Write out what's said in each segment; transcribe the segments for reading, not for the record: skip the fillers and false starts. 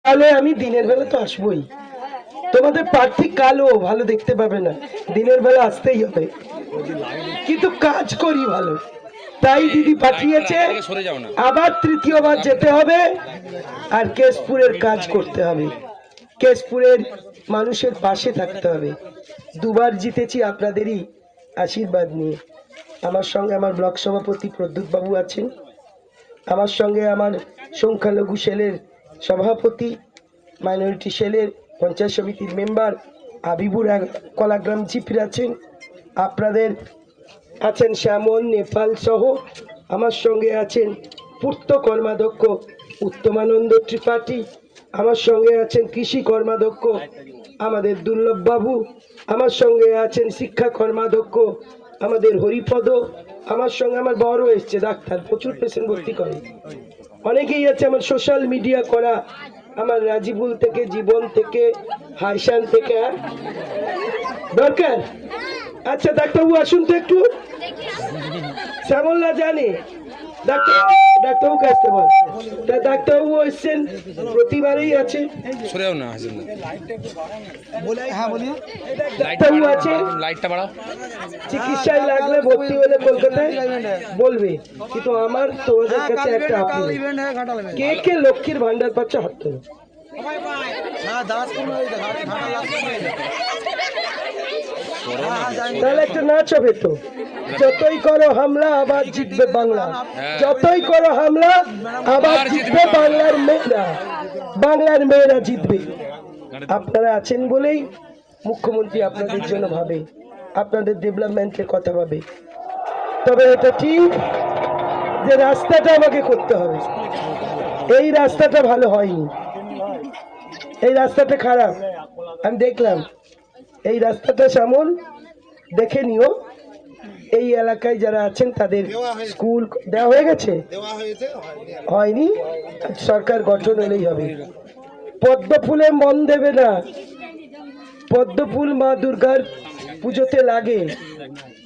তাহলে আমি দিনের বেলা তো আসবোই। তোমাদের প্রার্থী কালো, ভালো দেখতে পাবে না, দিনের বেলা আসতেই হবে, কিন্তু কাজ করি ভালো। তাই দিদি পাঠিয়েছে, আবার তৃতীয়বার যেতে হবে আর কেশপুরের কাজ করতে হবে, কেশপুরের মানুষের পাশে থাকতে হবে। দুবার জিতেছি আপনাদেরই আশীর্বাদ নিয়ে। আমার সঙ্গে আমার ব্লক সভাপতি প্রদ্যুৎ বাবু আছেন, আমার সঙ্গে আমার সংখ্যালঘু সেলের সভাপতি, মাইনরিটি সেলের পঞ্চায়েত সমিতির মেম্বার আবিবুর কলাগ্রাম জিপির আছেন, আপনাদের আছেন শ্যামল নেপাল সহ, আমার সঙ্গে আছেন পূর্ত কর্মাধ্যক্ষ উত্তমানন্দ ত্রিপাঠী, আমার সঙ্গে আছেন কৃষি কর্মাধ্যক্ষ আমাদের দুর্লভ বাবু, আমার সঙ্গে আছেন শিক্ষা কর্মাধ্যক্ষ আমাদের হরিপদ, আমার সঙ্গে আমার বড় এসছে ডাক্তার, প্রচুর পেশেন্ট ভর্তি করে, অনেকেই আছে আমার সোশ্যাল মিডিয়া করা, আমার রাজিবুল থেকে, জীবন থেকে, হাইসান থেকে। দরকার? আচ্ছা ডাক্তারবাবু আসুন তো একটু, শ্যামলরা জানে ডাক্তারবাবুকে আসতে বল। তা ডাক্তারবাবু এসছেন, প্রতিবারেই আছে, ডাক্তারবাবু আছে, চিকিৎসায় লাগলে ভর্তি হলে কলকাতায় বলবে। কিন্তু আমার তোমাদের কাছে একটা আপিল, কে কে লক্ষ্মীর ভান্ডার পাচ্ছে হাত তোলো। তাহলে একটা নাচ হবে তো, যতই করো হামলা আবার জিতবে বাংলা, যতই করো হামলা আবার জিতবে বাংলার মেয়েরা, বাংলার মেয়েরা জিতবে। আপনারা আছেন বলেই মুখ্যমন্ত্রী আপনাদের জন্য ভাবে, আপনাদের ডেভেলপমেন্টের কথা ভাবে। তবে এটা ঠিক যে রাস্তাটা আমাকে করতে হবে, এই রাস্তাটা ভালো হয়নি, এই রাস্তাটা খারাপ, আমি দেখলাম এই রাস্তাটা। শ্যামল দেখে নিও, এই এলাকায় যারা আছেন তাদের স্কুল দেওয়া হয়ে গেছে, হয়নি, সরকার গঠন হলেই হবে। পদ্ম ফুলে মন দেবে না, পদ্ম ফুল মা দুর্গার পুজোতে লাগে,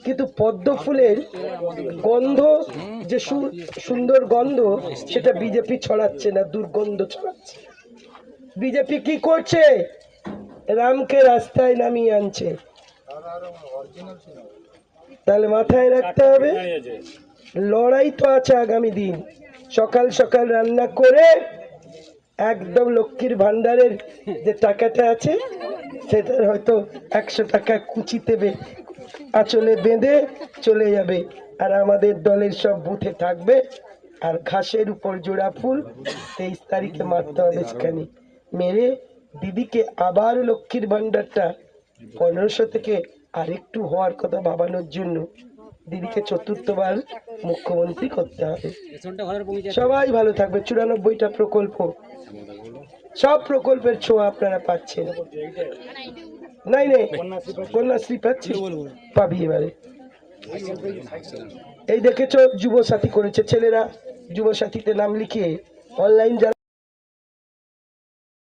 কিন্তু পদ্ম ফুলের গন্ধ যে সুন্দর গন্ধ, সেটা বিজেপি ছড়াচ্ছে না, দুর্গন্ধ ছড়াচ্ছে। বিজেপি কি করছে? রামকে রাস্তায় নামিয়ে আনছে। তাহলে মাথায় রাখতে হবে, লড়াই তো আছে আগামী দিন। সকাল সকাল রান্না করে একদম লক্ষ্মীর ভান্ডারের যে টাকাটা আছে সেটার হয়তো 100 টাকা কুচিতে আঁচলে বেঁধে চলে যাবে, আর আমাদের দলের সব বুথে থাকবে। আর ঘাসের উপর জোড়া ফুল 23 তারিখে মারতে হবে, সেখানে মেরে দিদিকে আবার লক্ষ্মীর ভান্ডারটা 1500 থেকে আরেকটু হওয়ার কথা ভাবানোর জন্য দিদিকে চতুর্থবার মুখ্যমন্ত্রী করতে হবে। সবাই ভালো থাকবে। 94টা প্রকল্প, সব প্রকল্পের ছোঁয়া আপনারা পাচ্ছেন। নাই নাই কন্যাশ্রী পাচ্ছি, পাবি এবারে। এই দেখেছো যুব সাথী করেছে, ছেলেরা যুব সাথীতে নাম লিখিয়ে অনলাইন